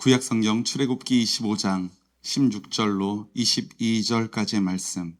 구약성경 출애굽기 25장 16절로 22절까지의 말씀,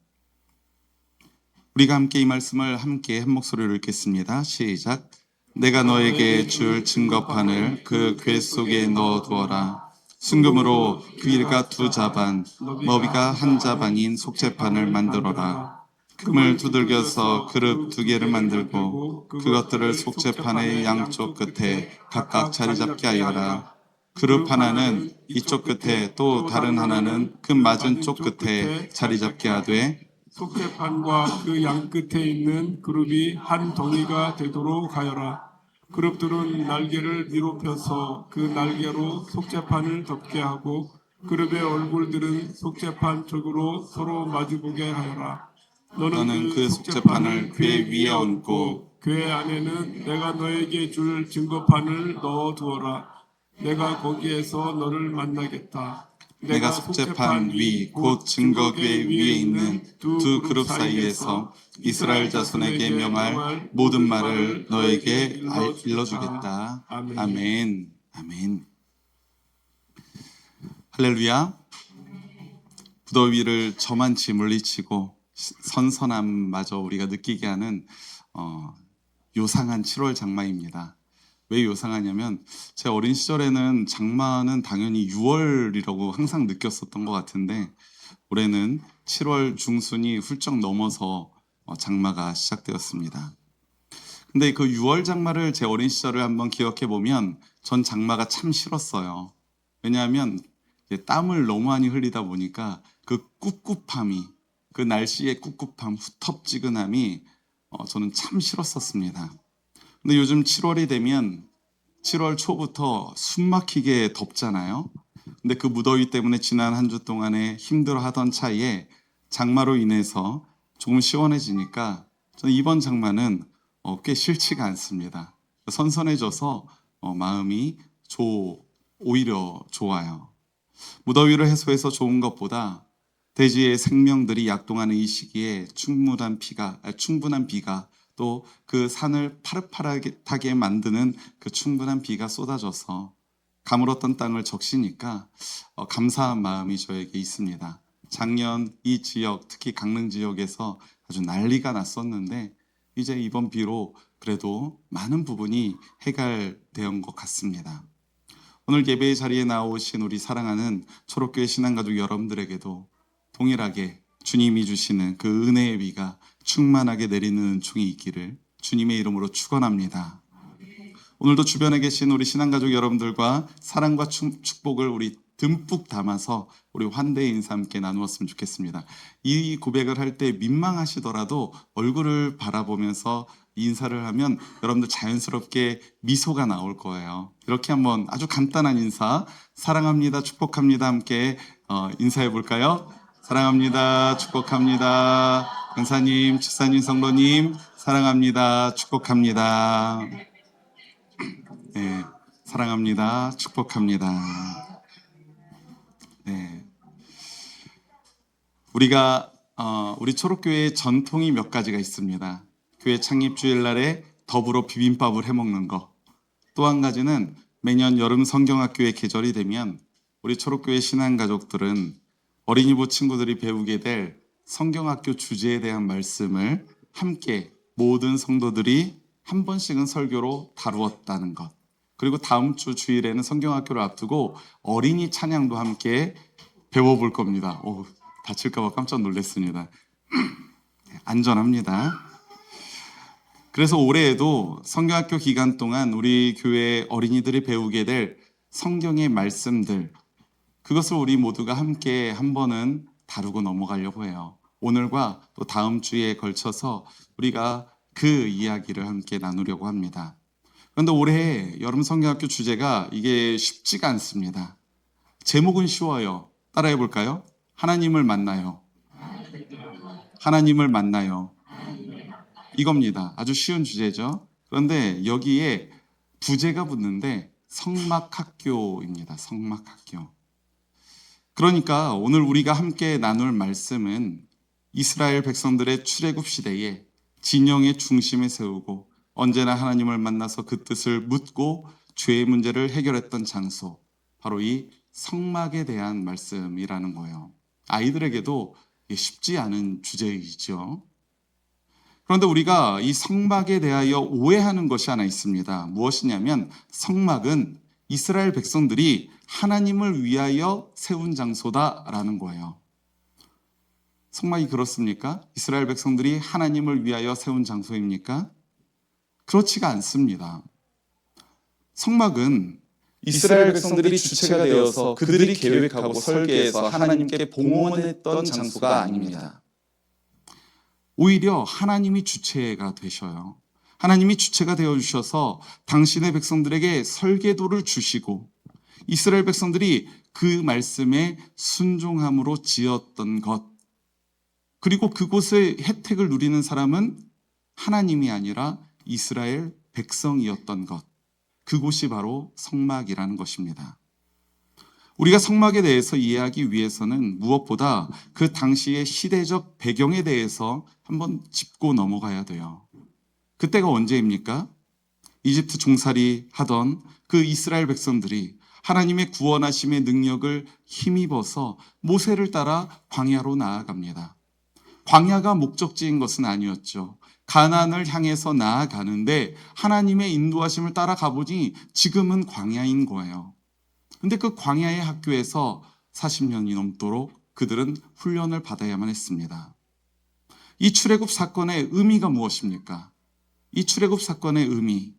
우리가 함께 이 말씀을 함께 한 목소리로 읽겠습니다. 시작. 내가 너에게 줄 증거판을 그 궤 속에 넣어두어라. 순금으로 길이가 2자반, 너비가 1자반인 속죄판을 만들어라. 금을 두들겨서 그릇 2개를 만들고 그것들을 속죄판의 양쪽 끝에 각각 자리 잡게 하여라. 그릇 하나는 이쪽 끝에 또 다른 하나는 그 맞은 쪽 끝에 자리 잡게 하되, 속죄판과 그 양 끝에 있는 그룹이 한 덩이가 되도록 하여라. 그룹들은 날개를 위로 펴서 그 날개로 속죄판을 덮게 하고 그룹의 얼굴들은 속죄판 쪽으로 서로 마주보게 하여라. 너는 그 속죄판을 궤 위에 얹고 궤 안에는 내가 너에게 줄 증거판을 넣어두어라. 내가 거기에서 너를 만나겠다. 내가 속죄판 위 곧 증거궤 위에 있는 두 그룹 사이에서 이스라엘 자손에게 명할 모든 말을 너에게 일러주겠다. 아멘. 아멘. 할렐루야. 무더위를 저만치 물리치고 선선함마저 우리가 느끼게 하는 요상한 7월 장마입니다. 왜 요상하냐면 제 어린 시절에는 장마는 당연히 6월이라고 항상 느꼈었던 것 같은데 올해는 7월 중순이 훌쩍 넘어서 장마가 시작되었습니다. 근데 그 6월 장마를 제 어린 시절을 한번 기억해 보면 전 장마가 참 싫었어요. 왜냐하면 땀을 너무 많이 흘리다 보니까 그 꿉꿉함이, 그 날씨의 꿉꿉함, 후텁지근함이 저는 참 싫었었습니다. 근데 요즘 7월이 되면 7월 초부터 숨막히게 덥잖아요. 근데 그 무더위 때문에 지난 한 주 동안에 힘들어하던 차이에 장마로 인해서 조금 시원해지니까 저는 이번 장마는 꽤 싫지가 않습니다. 선선해져서 마음이 오히려 좋아요. 무더위를 해소해서 좋은 것보다 대지의 생명들이 약동하는 이 시기에 충분한 비가 또 그 산을 파릇파릇하게 만드는 그 충분한 비가 쏟아져서 가물었던 땅을 적시니까 감사한 마음이 저에게 있습니다. 작년 이 지역, 특히 강릉 지역에서 아주 난리가 났었는데 이제 이번 비로 그래도 많은 부분이 해결된 것 같습니다. 오늘 예배의 자리에 나오신 우리 사랑하는 초록교회 신앙가족 여러분들에게도 동일하게 주님이 주시는 그 은혜의 비가 충만하게 내리는 은총이 있기를 주님의 이름으로 축원합니다. 오늘도 주변에 계신 우리 신앙가족 여러분들과 사랑과 축복을 우리 듬뿍 담아서 우리 환대의 인사 함께 나누었으면 좋겠습니다. 이 고백을 할 때 민망하시더라도 얼굴을 바라보면서 인사를 하면 여러분들 자연스럽게 미소가 나올 거예요. 이렇게 한번 아주 간단한 인사, 사랑합니다, 축복합니다 함께 인사해 볼까요? 사랑합니다, 축복합니다. 강사님, 집사님, 성도님, 사랑합니다, 축복합니다. 네, 사랑합니다, 축복합니다. 네, 우리 초록교회의 전통이 몇 가지가 있습니다. 교회 창립 주일날에 더불어 비빔밥을 해먹는 거. 또 한 가지는 매년 여름 성경학교의 계절이 되면 우리 초록교회 신앙가족들은 어린이부 친구들이 배우게 될 성경학교 주제에 대한 말씀을 함께 모든 성도들이 한 번씩은 설교로 다루었다는 것. 그리고 다음 주 주일에는 성경학교를 앞두고 어린이 찬양도 함께 배워볼 겁니다. 다칠까 봐 깜짝 놀랐습니다. 안전합니다. 그래서 올해에도 성경학교 기간 동안 우리 교회 어린이들이 배우게 될 성경의 말씀들, 그것을 우리 모두가 함께 한 번은 다루고 넘어가려고 해요. 오늘과 또 다음 주에 걸쳐서 우리가 그 이야기를 함께 나누려고 합니다. 그런데 올해 여름 성경학교 주제가 이게 쉽지가 않습니다. 제목은 쉬워요. 따라해 볼까요? 하나님을 만나요. 하나님을 만나요. 이겁니다. 아주 쉬운 주제죠. 그런데 여기에 부제가 붙는데 성막학교입니다. 성막학교. 그러니까 오늘 우리가 함께 나눌 말씀은 이스라엘 백성들의 출애굽 시대에 진영의 중심에 세우고 언제나 하나님을 만나서 그 뜻을 묻고 죄의 문제를 해결했던 장소, 바로 이 성막에 대한 말씀이라는 거예요. 아이들에게도 쉽지 않은 주제이죠. 그런데 우리가 이 성막에 대하여 오해하는 것이 하나 있습니다. 무엇이냐면 성막은 이스라엘 백성들이 하나님을 위하여 세운 장소다라는 거예요. 성막이 그렇습니까? 이스라엘 백성들이 하나님을 위하여 세운 장소입니까? 그렇지가 않습니다. 성막은 이스라엘 백성들이 주체가 되어서 그들이 계획하고 설계해서 하나님께 봉헌했던 장소가 아닙니다. 오히려 하나님이 주체가 되셔요. 하나님이 주체가 되어주셔서 당신의 백성들에게 설계도를 주시고 이스라엘 백성들이 그 말씀에 순종함으로 지었던 것, 그리고 그곳의 혜택을 누리는 사람은 하나님이 아니라 이스라엘 백성이었던 것, 그곳이 바로 성막이라는 것입니다. 우리가 성막에 대해서 이해하기 위해서는 무엇보다 그 당시의 시대적 배경에 대해서 한번 짚고 넘어가야 돼요. 그때가 언제입니까? 이집트 종살이 하던 그 이스라엘 백성들이 하나님의 구원하심의 능력을 힘입어서 모세를 따라 광야로 나아갑니다. 광야가 목적지인 것은 아니었죠. 가나안을 향해서 나아가는데 하나님의 인도하심을 따라가 보니 지금은 광야인 거예요. 근데 그 광야의 학교에서 40년이 넘도록 그들은 훈련을 받아야만 했습니다. 이 출애굽 사건의 의미가 무엇입니까? 이 출애굽 사건의 의미,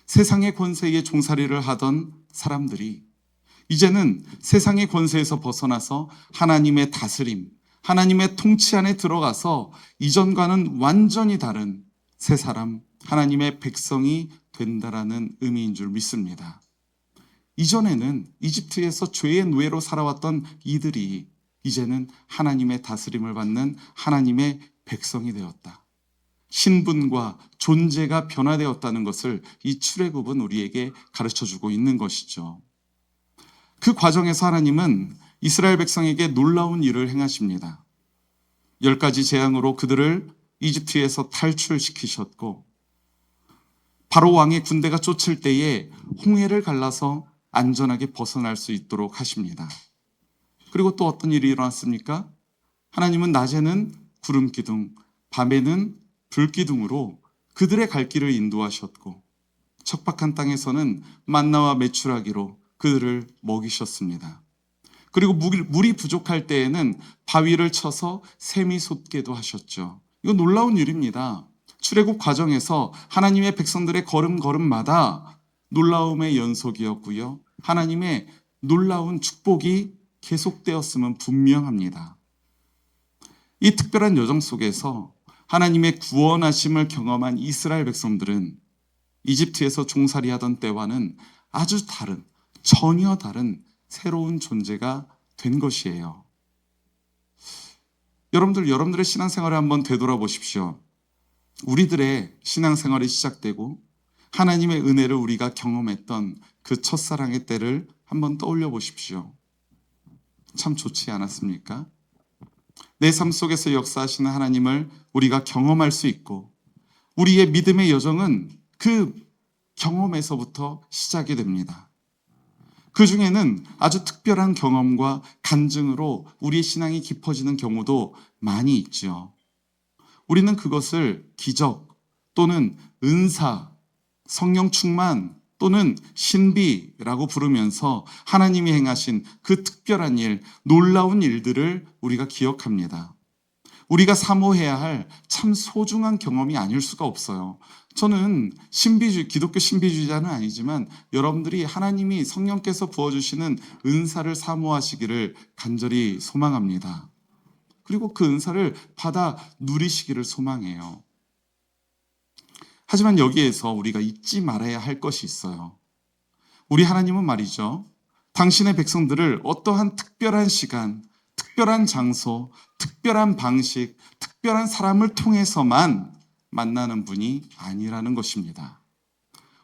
세상의 권세에 종살이를 하던 사람들이 이제는 세상의 권세에서 벗어나서 하나님의 다스림, 하나님의 통치 안에 들어가서 이전과는 완전히 다른 새 사람, 하나님의 백성이 된다라는 의미인 줄 믿습니다. 이전에는 이집트에서 죄의 노예로 살아왔던 이들이 이제는 하나님의 다스림을 받는 하나님의 백성이 되었다. 신분과 존재가 변화되었다는 것을 이 출애굽은 우리에게 가르쳐주고 있는 것이죠. 그 과정에서 하나님은 이스라엘 백성에게 놀라운 일을 행하십니다. 10가지 재앙으로 그들을 이집트에서 탈출시키셨고 바로 왕의 군대가 쫓을 때에 홍해를 갈라서 안전하게 벗어날 수 있도록 하십니다. 그리고 또 어떤 일이 일어났습니까? 하나님은 낮에는 구름 기둥, 밤에는 불 기둥으로 그들의 갈 길을 인도하셨고 척박한 땅에서는 만나와 메추라기로 그들을 먹이셨습니다. 그리고 물이 부족할 때에는 바위를 쳐서 샘이 솟게도 하셨죠. 이거 놀라운 일입니다. 출애굽 과정에서 하나님의 백성들의 걸음걸음마다 놀라움의 연속이었고요. 하나님의 놀라운 축복이 계속되었음은 분명합니다. 이 특별한 여정 속에서 하나님의 구원하심을 경험한 이스라엘 백성들은 이집트에서 종살이하던 때와는 아주 다른, 전혀 다른 새로운 존재가 된 것이에요. 여러분들의 신앙생활을 한번 되돌아보십시오. 우리들의 신앙생활이 시작되고 하나님의 은혜를 우리가 경험했던 그 첫사랑의 때를 한번 떠올려 보십시오. 참 좋지 않았습니까? 내 삶 속에서 역사하시는 하나님을 우리가 경험할 수 있고 우리의 믿음의 여정은 그 경험에서부터 시작이 됩니다. 그 중에는 아주 특별한 경험과 간증으로 우리의 신앙이 깊어지는 경우도 많이 있죠. 우리는 그것을 기적 또는 은사, 성령 충만 또는 신비라고 부르면서 하나님이 행하신 그 특별한 일, 놀라운 일들을 우리가 기억합니다. 우리가 사모해야 할 참 소중한 경험이 아닐 수가 없어요. 저는 기독교 신비주의자는 아니지만 여러분들이 하나님이 성령께서 부어주시는 은사를 사모하시기를 간절히 소망합니다. 그리고 그 은사를 받아 누리시기를 소망해요. 하지만 여기에서 우리가 잊지 말아야 할 것이 있어요. 우리 하나님은 말이죠. 당신의 백성들을 어떠한 특별한 시간, 특별한 장소, 특별한 방식, 특별한 사람을 통해서만 만나는 분이 아니라는 것입니다.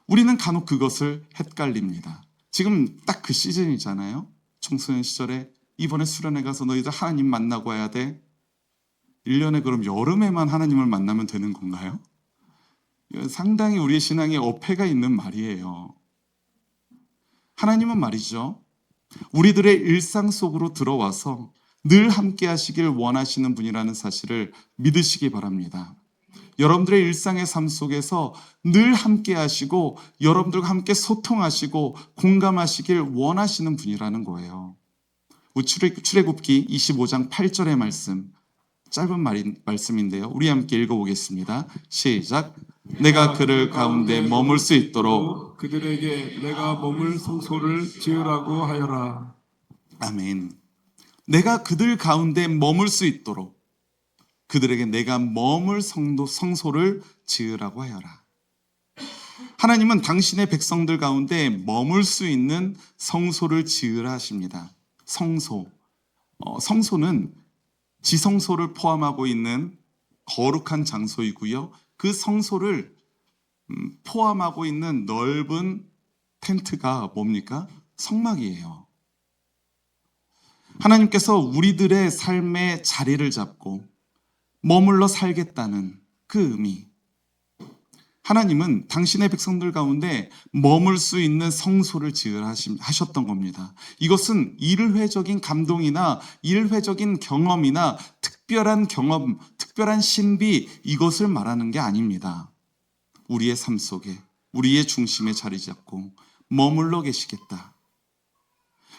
우리는 간혹 그것을 헷갈립니다. 지금 딱 그 시즌이잖아요. 청소년 시절에 이번에 수련회 가서 너희들 하나님 만나고 와야 돼. 1년에 그럼 여름에만 하나님을 만나면 되는 건가요? 상당히 우리의 신앙에 어폐가 있는 말이에요. 하나님은 말이죠, 우리들의 일상 속으로 들어와서 늘 함께 하시길 원하시는 분이라는 사실을 믿으시기 바랍니다. 여러분들의 일상의 삶 속에서 늘 함께 하시고 여러분들과 함께 소통하시고 공감하시길 원하시는 분이라는 거예요. 출애굽기 25장 8절의 말씀, 짧은 말씀인데요. 우리 함께 읽어보겠습니다. 시작. 내가 그들 가운데 머물 수 있도록 그들에게 내가 머물 성소를 지으라고 하여라. 아멘. 내가 그들 가운데 머물 수 있도록 그들에게 내가 머물 성소를 지으라고 하여라. 하나님은 당신의 백성들 가운데 머물 수 있는 성소를 지으라 하십니다. 성소는 지성소를 포함하고 있는 거룩한 장소이고요. 그 성소를 포함하고 있는 넓은 텐트가 뭡니까? 성막이에요. 하나님께서 우리들의 삶의 자리를 잡고 머물러 살겠다는 그 의미. 하나님은 당신의 백성들 가운데 머물 수 있는 성소를 지으라 하셨던 겁니다. 이것은 일회적인 감동이나 일회적인 경험이나 특별한 경험, 특별한 신비, 이것을 말하는 게 아닙니다. 우리의 삶 속에, 우리의 중심에 자리 잡고 머물러 계시겠다.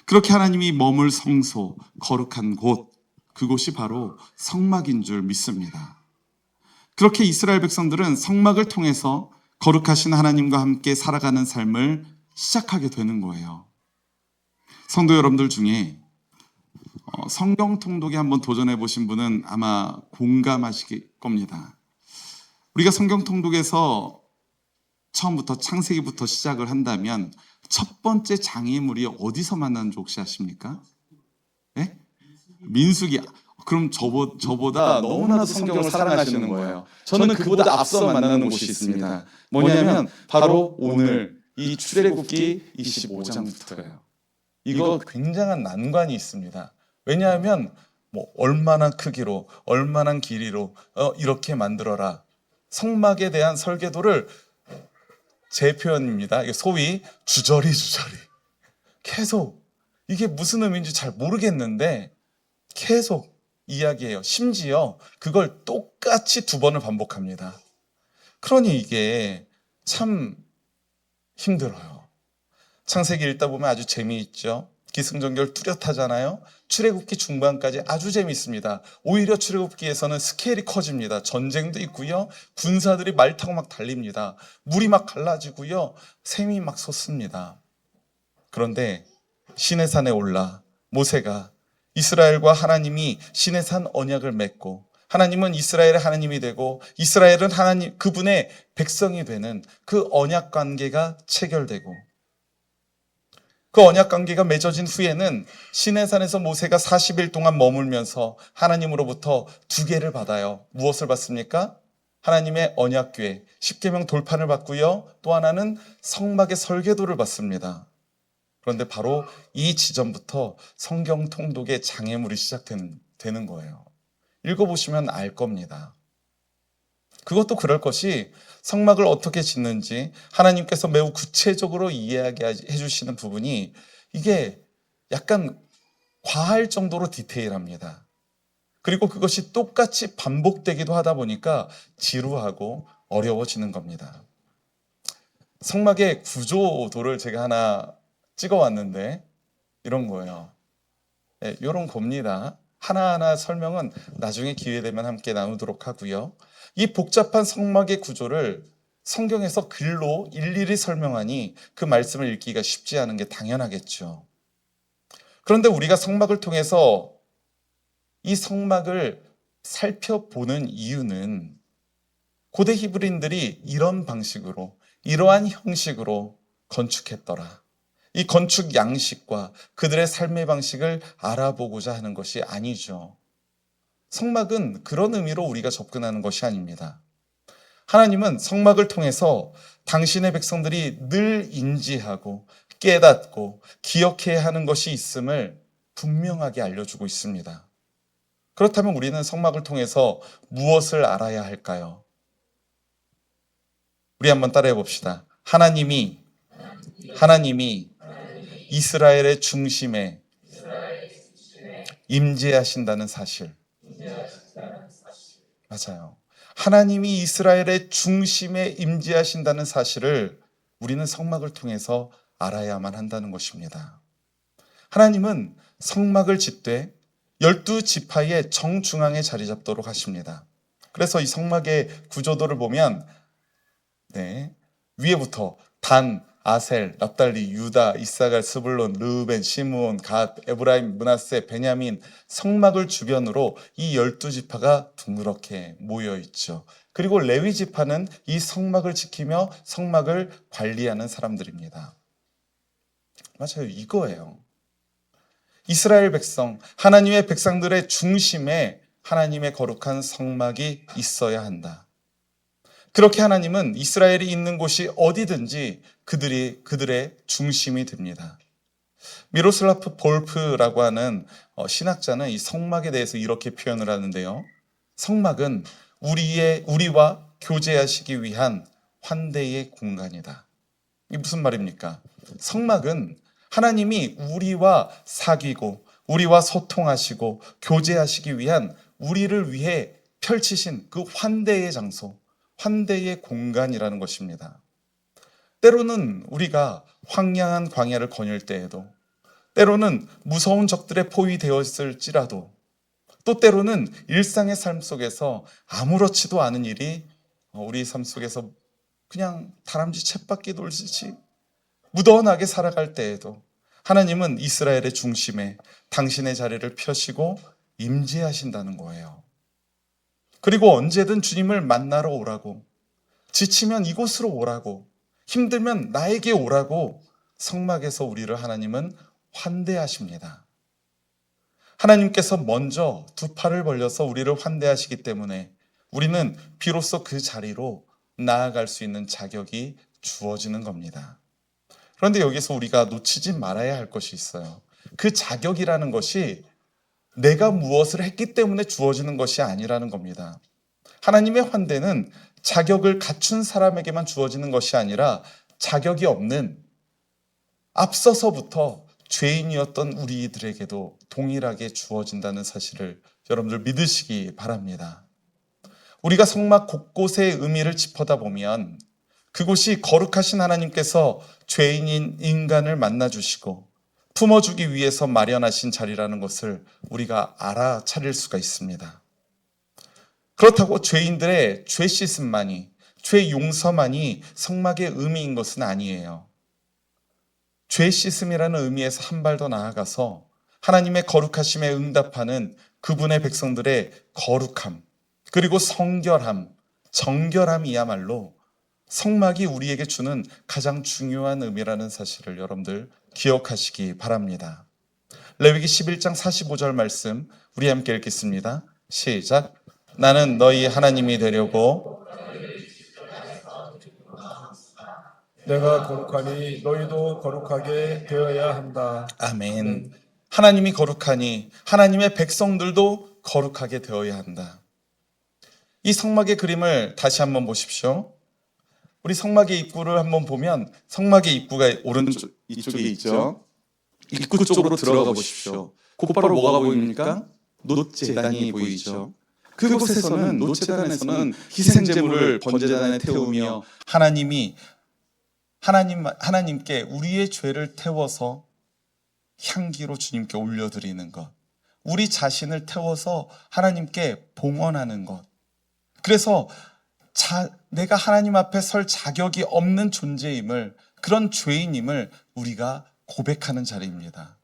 그렇게 하나님이 머물 성소, 거룩한 곳, 그곳이 바로 성막인 줄 믿습니다. 그렇게 이스라엘 백성들은 성막을 통해서 거룩하신 하나님과 함께 살아가는 삶을 시작하게 되는 거예요. 성도 여러분들 중에 성경 통독에 한번 도전해 보신 분은 아마 공감하실 겁니다. 우리가 성경 통독에서 처음부터 창세기부터 시작을 한다면 첫 번째 장애물이 어디서 만나는 줄 혹시 아십니까? 네? 민수기. 그럼 저보다 너무나도 성경을 사랑하시는 거예요. 저는 그보다 앞서 만나는 곳이 있습니다. 뭐냐면 바로 오늘 이 출애굽기 25장부터예요. 이거 굉장한 난관이 있습니다. 왜냐하면 얼마나 크기로, 얼마나 길이로 이렇게 만들어라. 성막에 대한 설계도를 제 표현입니다. 소위 주저리 계속 이게 무슨 의미인지 잘 모르겠는데 계속 이야기해요. 심지어 그걸 똑같이 2번을 반복합니다. 그러니 이게 참 힘들어요. 창세기 읽다 보면 아주 재미있죠. 기승전결 뚜렷하잖아요. 출애굽기 중반까지 아주 재미있습니다. 오히려 출애굽기에서는 스케일이 커집니다. 전쟁도 있고요. 군사들이 말 타고 막 달립니다. 물이 막 갈라지고요. 샘이 막 솟습니다. 그런데 시내산에 올라 모세가 이스라엘과 하나님이 시내산 언약을 맺고 하나님은 이스라엘의 하나님이 되고 이스라엘은 하나님 그분의 백성이 되는 그 언약 관계가 체결되고 그 언약 관계가 맺어진 후에는 시내산에서 모세가 40일 동안 머물면서 하나님으로부터 2개를 받아요. 무엇을 받습니까? 하나님의 언약궤, 십계명 돌판을 받고요. 또 하나는 성막의 설계도를 받습니다. 그런데 바로 이 지점부터 성경 통독의 장애물이 시작되는 거예요. 읽어보시면 알 겁니다. 그것도 그럴 것이 성막을 어떻게 짓는지 하나님께서 매우 구체적으로 이야기해 주시는 부분이 이게 약간 과할 정도로 디테일합니다. 그리고 그것이 똑같이 반복되기도 하다 보니까 지루하고 어려워지는 겁니다. 성막의 구조도를 제가 하나 찍어왔는데 이런 거예요. 네, 이런 겁니다. 하나하나 설명은 나중에 기회 되면 함께 나누도록 하고요. 이 복잡한 성막의 구조를 성경에서 글로 일일이 설명하니 그 말씀을 읽기가 쉽지 않은 게 당연하겠죠. 그런데 우리가 성막을 통해서 이 성막을 살펴보는 이유는 고대 히브리인들이 이런 방식으로, 이러한 형식으로 건축했더라. 이 건축 양식과 그들의 삶의 방식을 알아보고자 하는 것이 아니죠. 성막은 그런 의미로 우리가 접근하는 것이 아닙니다. 하나님은 성막을 통해서 당신의 백성들이 늘 인지하고 깨닫고 기억해야 하는 것이 있음을 분명하게 알려주고 있습니다. 그렇다면 우리는 성막을 통해서 무엇을 알아야 할까요? 우리 한번 따라해 봅시다. 하나님이 이스라엘의 중심에 임재하신다는 사실. 맞아요. 하나님이 이스라엘의 중심에 임재하신다는 사실을 우리는 성막을 통해서 알아야만 한다는 것입니다. 하나님은 성막을 짓되 12지파의 정중앙에 자리 잡도록 하십니다. 그래서 이 성막의 구조도를 보면 위에부터 단, 아셀, 납달리, 유다, 이사갈, 스불론, 르우벤, 시므온, 갓, 에브라임, 므낫세, 베냐민 성막을 주변으로 이 12지파가 둥그렇게 모여 있죠. 그리고 레위 지파는 이 성막을 지키며 성막을 관리하는 사람들입니다. 맞아요. 이거예요. 이스라엘 백성, 하나님의 백성들의 중심에 하나님의 거룩한 성막이 있어야 한다. 그렇게 하나님은 이스라엘이 있는 곳이 어디든지 그들의 중심이 됩니다. 미로슬라프 볼프라고 하는 신학자는 이 성막에 대해서 이렇게 표현을 하는데요. 성막은 우리와 교제하시기 위한 환대의 공간이다. 이게 무슨 말입니까? 성막은 하나님이 우리와 사귀고 우리와 소통하시고 교제하시기 위한 우리를 위해 펼치신 그 환대의 장소, 환대의 공간이라는 것입니다. 때로는 우리가 황량한 광야를 거닐 때에도, 때로는 무서운 적들의 포위 되었을지라도, 또 때로는 일상의 삶 속에서 아무렇지도 않은 일이 우리 삶 속에서 그냥 다람쥐 쳇바퀴 돌듯이 무던하게 살아갈 때에도 하나님은 이스라엘의 중심에 당신의 자리를 펴시고 임재하신다는 거예요. 그리고 언제든 주님을 만나러 오라고, 지치면 이곳으로 오라고, 힘들면 나에게 오라고 성막에서 우리를 하나님은 환대하십니다. 하나님께서 먼저 두 팔을 벌려서 우리를 환대하시기 때문에 우리는 비로소 그 자리로 나아갈 수 있는 자격이 주어지는 겁니다. 그런데 여기서 우리가 놓치지 말아야 할 것이 있어요. 그 자격이라는 것이 내가 무엇을 했기 때문에 주어지는 것이 아니라는 겁니다. 하나님의 환대는 자격을 갖춘 사람에게만 주어지는 것이 아니라 자격이 없는, 앞서서부터 죄인이었던 우리들에게도 동일하게 주어진다는 사실을 여러분들 믿으시기 바랍니다. 우리가 성막 곳곳의 의미를 짚어다 보면 그곳이 거룩하신 하나님께서 죄인인 인간을 만나주시고 품어주기 위해서 마련하신 자리라는 것을 우리가 알아차릴 수가 있습니다. 그렇다고 죄인들의 죄 씻음만이, 죄 용서만이 성막의 의미인 것은 아니에요. 죄 씻음이라는 의미에서 한 발 더 나아가서 하나님의 거룩하심에 응답하는 그분의 백성들의 거룩함, 그리고 성결함, 정결함이야말로 성막이 우리에게 주는 가장 중요한 의미라는 사실을 여러분들 기억하시기 바랍니다. 레위기 11장 45절 말씀 우리 함께 읽겠습니다. 시작. 나는 너희 하나님이 되려고 내가 거룩하니 너희도 거룩하게 되어야 한다. 아멘. 하나님이 거룩하니 하나님의 백성들도 거룩하게 되어야 한다. 이 성막의 그림을 다시 한번 보십시오. 우리 성막의 입구를 한번 보면 성막의 입구가 오른쪽 이쪽에 있죠. 입구 쪽으로 들어가 보십시오. 곧바로 뭐가 보입니까? 놋제단이 보이죠. 그곳에서는 놋제단에서는 희생제물을 번제단에 태우며 하나님께 우리의 죄를 태워서 향기로 주님께 올려드리는 것, 우리 자신을 태워서 하나님께 봉헌하는 것. 그래서 내가 하나님 앞에 설 자격이 없는 존재임을, 그런 죄인임을 우리가 고백하는 자리입니다.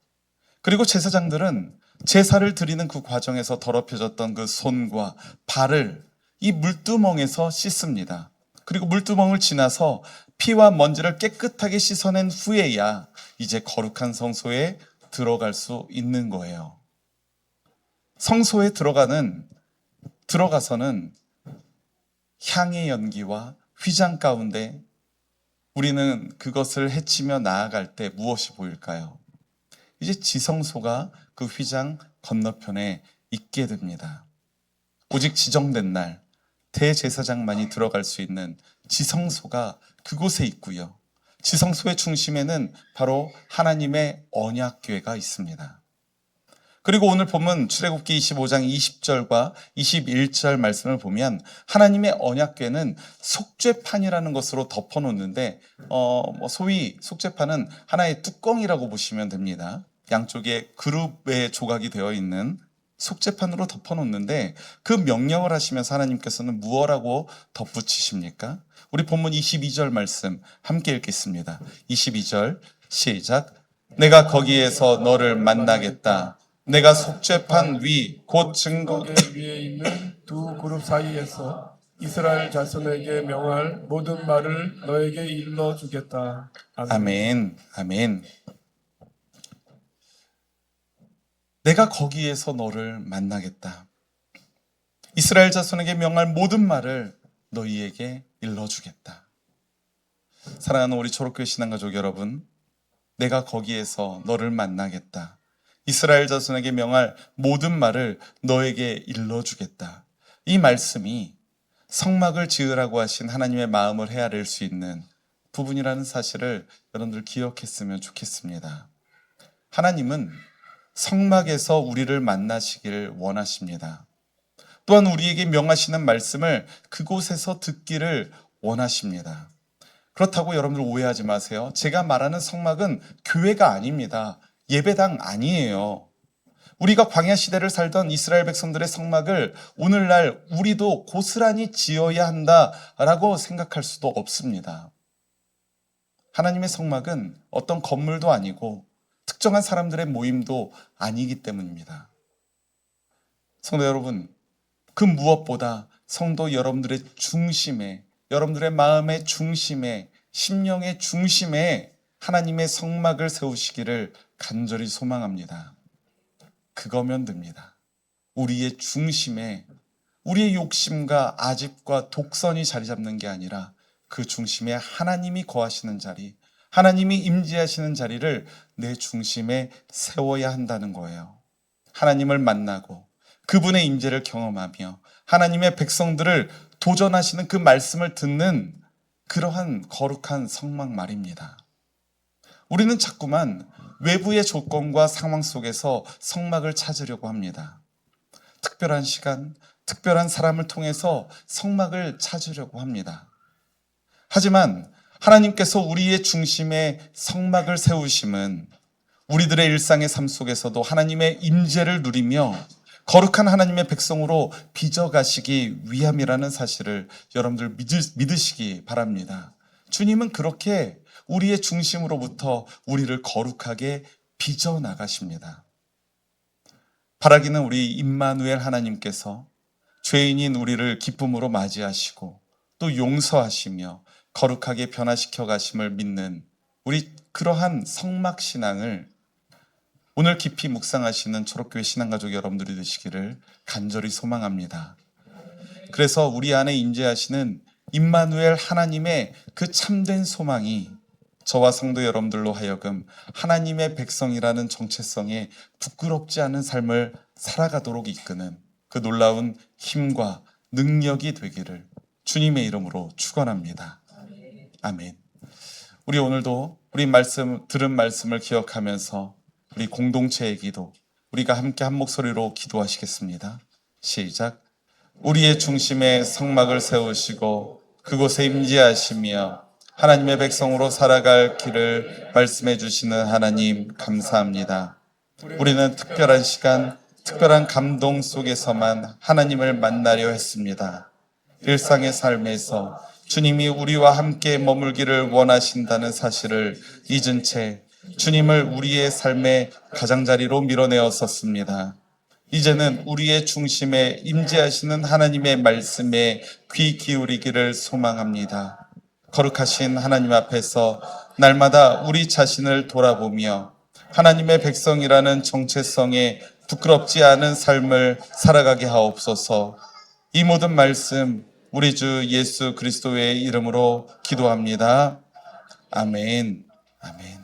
그리고 제사장들은 제사를 드리는 그 과정에서 더럽혀졌던 그 손과 발을 이 물두멍에서 씻습니다. 그리고 물두멍을 지나서 피와 먼지를 깨끗하게 씻어낸 후에야 이제 거룩한 성소에 들어갈 수 있는 거예요. 성소에 들어가서는 향의 연기와 휘장 가운데 우리는 그것을 헤치며 나아갈 때 무엇이 보일까요? 이제 지성소가 그 휘장 건너편에 있게 됩니다. 오직 지정된 날 대제사장만이 들어갈 수 있는 지성소가 그곳에 있고요. 지성소의 중심에는 바로 하나님의 언약궤가 있습니다. 그리고 오늘 본문 출애굽기 25장 20절과 21절 말씀을 보면 하나님의 언약궤는 속죄판이라는 것으로 덮어놓는데 소위 속죄판은 하나의 뚜껑이라고 보시면 됩니다. 양쪽에 그룹의 조각이 되어 있는 속죄판으로 덮어놓는데 그 명령을 하시면서 하나님께서는 무엇라고 덧붙이십니까? 우리 본문 22절 말씀 함께 읽겠습니다. 22절 시작. 내가 거기에서 너를 만나겠다. 내가 속죄판 위 곧 증거 위에 있는 두 그룹 사이에서 이스라엘 자손에게 명할 모든 말을 너에게 일러 주겠다. 아멘. 아멘. 내가 거기에서 너를 만나겠다. 이스라엘 자손에게 명할 모든 말을 너희에게 일러주겠다. 사랑하는 우리 초록교회 신앙가족 여러분, 내가 거기에서 너를 만나겠다. 이스라엘 자손에게 명할 모든 말을 너에게 일러주겠다. 이 말씀이 성막을 지으라고 하신 하나님의 마음을 헤아릴 수 있는 부분이라는 사실을 여러분들 기억했으면 좋겠습니다. 하나님은 성막에서 우리를 만나시길 원하십니다. 또한 우리에게 명하시는 말씀을 그곳에서 듣기를 원하십니다. 그렇다고 여러분들 오해하지 마세요. 제가 말하는 성막은 교회가 아닙니다. 예배당 아니에요. 우리가 광야 시대를 살던 이스라엘 백성들의 성막을 오늘날 우리도 고스란히 지어야 한다라고 생각할 수도 없습니다. 하나님의 성막은 어떤 건물도 아니고 특정한 사람들의 모임도 아니기 때문입니다. 성도 여러분, 그 무엇보다 성도 여러분들의 중심에, 여러분들의 마음의 중심에, 심령의 중심에 하나님의 성막을 세우시기를 간절히 소망합니다. 그거면 됩니다. 우리의 중심에 우리의 욕심과 아집과 독선이 자리 잡는 게 아니라 그 중심에 하나님이 거하시는 자리, 하나님이 임재하시는 자리를 내 중심에 세워야 한다는 거예요. 하나님을 만나고 그분의 임재를 경험하며 하나님의 백성들을 도전하시는 그 말씀을 듣는 그러한 거룩한 성막 말입니다. 우리는 자꾸만 외부의 조건과 상황 속에서 성막을 찾으려고 합니다. 특별한 시간, 특별한 사람을 통해서 성막을 찾으려고 합니다. 하지만 하나님께서 우리의 중심에 성막을 세우심은 우리들의 일상의 삶 속에서도 하나님의 임재를 누리며 거룩한 하나님의 백성으로 빚어가시기 위함이라는 사실을 여러분들 믿으시기 바랍니다. 주님은 그렇게 우리의 중심으로부터 우리를 거룩하게 빚어나가십니다. 바라기는 우리 임마누엘 하나님께서 죄인인 우리를 기쁨으로 맞이하시고 또 용서하시며 거룩하게 변화시켜 가심을 믿는 우리 그러한 성막 신앙을 오늘 깊이 묵상하시는 초록교회 신앙가족 여러분들이 되시기를 간절히 소망합니다. 그래서 우리 안에 임재하시는 임마누엘 하나님의 그 참된 소망이 저와 성도 여러분들로 하여금 하나님의 백성이라는 정체성에 부끄럽지 않은 삶을 살아가도록 이끄는 그 놀라운 힘과 능력이 되기를 주님의 이름으로 축원합니다. 아멘. 우리 오늘도 우리 들은 말씀을 기억하면서 우리 공동체의 기도, 우리가 함께 한 목소리로 기도하시겠습니다. 시작. 우리의 중심에 성막을 세우시고 그곳에 임재하시며 하나님의 백성으로 살아갈 길을 말씀해 주시는 하나님 감사합니다. 우리는 특별한 시간, 특별한 감동 속에서만 하나님을 만나려 했습니다. 일상의 삶에서 주님이 우리와 함께 머물기를 원하신다는 사실을 잊은 채 주님을 우리의 삶의 가장자리로 밀어내었었습니다. 이제는 우리의 중심에 임재하시는 하나님의 말씀에 귀 기울이기를 소망합니다. 거룩하신 하나님 앞에서 날마다 우리 자신을 돌아보며 하나님의 백성이라는 정체성에 부끄럽지 않은 삶을 살아가게 하옵소서. 이 모든 말씀 우리 주 예수 그리스도의 이름으로 기도합니다. 아멘. 아멘.